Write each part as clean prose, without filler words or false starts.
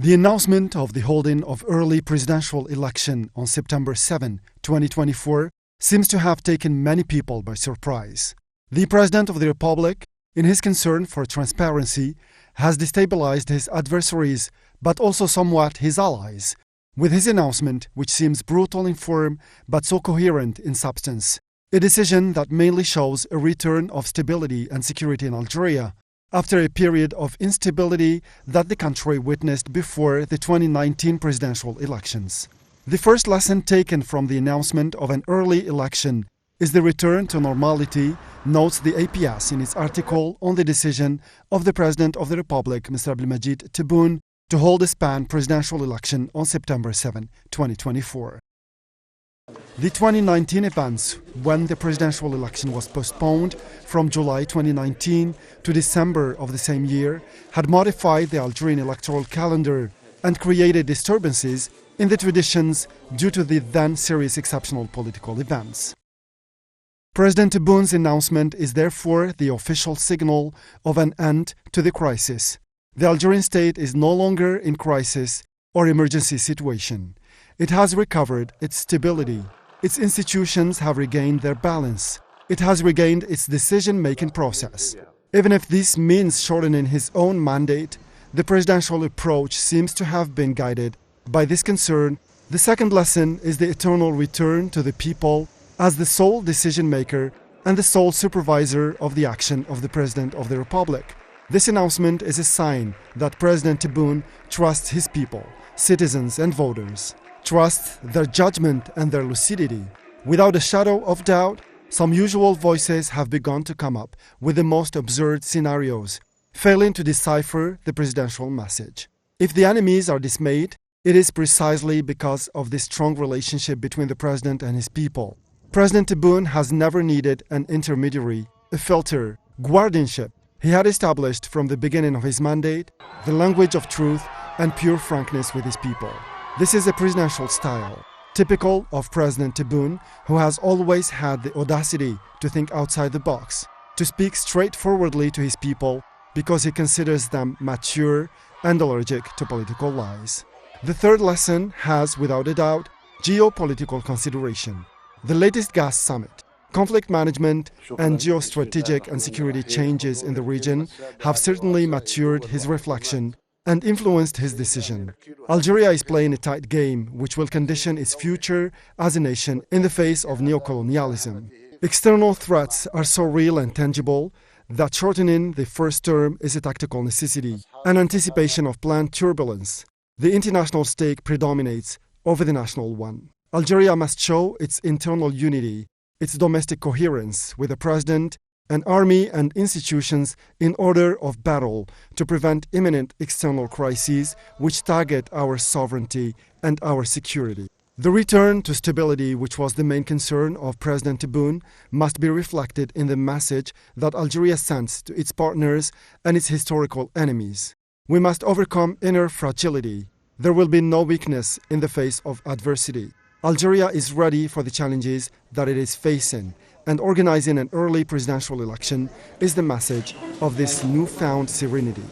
The announcement of the holding of early presidential election on September 7, 2024, seems to have taken many people by surprise. The President of the Republic, in his concern for transparency, has destabilized his adversaries, but also somewhat his allies, with his announcement, which seems brutal in form but so coherent in substance. A decision that mainly shows a return of stability and security in Algeria, after a period of instability that the country witnessed before the 2019 presidential elections. The first lesson taken from the announcement of an early election is the return to normality, notes the APS in its article on the decision of the President of the Republic, Mr. Abdelmajid Tebboune, to hold a span presidential election on September 7, 2024. The 2019 events, when the presidential election was postponed from July 2019 to December of the same year, had modified the Algerian electoral calendar and created disturbances in the traditions due to the then serious exceptional political events. President Tebboune's announcement is therefore the official signal of an end to the crisis. The Algerian state is no longer in crisis or emergency situation. It has recovered its stability. Its institutions have regained their balance. It has regained its decision-making process. Even if this means shortening his own mandate, the presidential approach seems to have been guided by this concern. The second lesson is the eternal return to the people as the sole decision-maker and the sole supervisor of the action of the President of the Republic. This announcement is a sign that President Tebboune trusts his people, citizens and voters, trusts their judgment and their lucidity. Without a shadow of doubt, some usual voices have begun to come up with the most absurd scenarios, failing to decipher the presidential message. If the enemies are dismayed, it is precisely because of this strong relationship between the President and his people. President Tebboune has never needed an intermediary, a filter, guardianship. He had established from the beginning of his mandate the language of truth and pure frankness with his people. This is a presidential style, typical of President Tebboune, who has always had the audacity to think outside the box, to speak straightforwardly to his people because he considers them mature and allergic to political lies. The third lesson has, without a doubt, geopolitical consideration. The latest gas summit, conflict management, and geostrategic and security changes in the region have certainly matured his reflection and influenced his decision. Algeria is playing a tight game which will condition its future as a nation in the face of neocolonialism. External threats are so real and tangible that shortening the first term is a tactical necessity, an anticipation of planned turbulence. The international stake predominates over the national one. Algeria must show its internal unity, its domestic coherence with a president, an army and institutions in order of battle to prevent imminent external crises which target our sovereignty and our security. The return to stability, which was the main concern of President Tebboune, must be reflected in the message that Algeria sends to its partners and its historical enemies. We must overcome inner fragility. There will be no weakness in the face of adversity. Algeria is ready for the challenges that it is facing, and organizing an early presidential election is the message of this newfound serenity.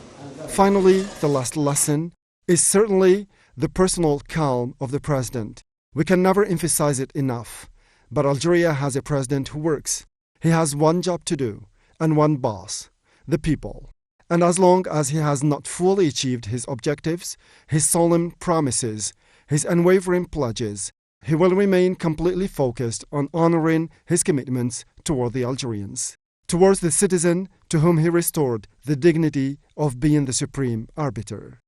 Finally, the last lesson is certainly the personal calm of the president. We can never emphasize it enough, but Algeria has a president who works. He has one job to do, and one boss, the people. And as long as he has not fully achieved his objectives, his solemn promises, his unwavering pledges, he will remain completely focused on honoring his commitments toward the Algerians, towards the citizen to whom he restored the dignity of being the supreme arbiter.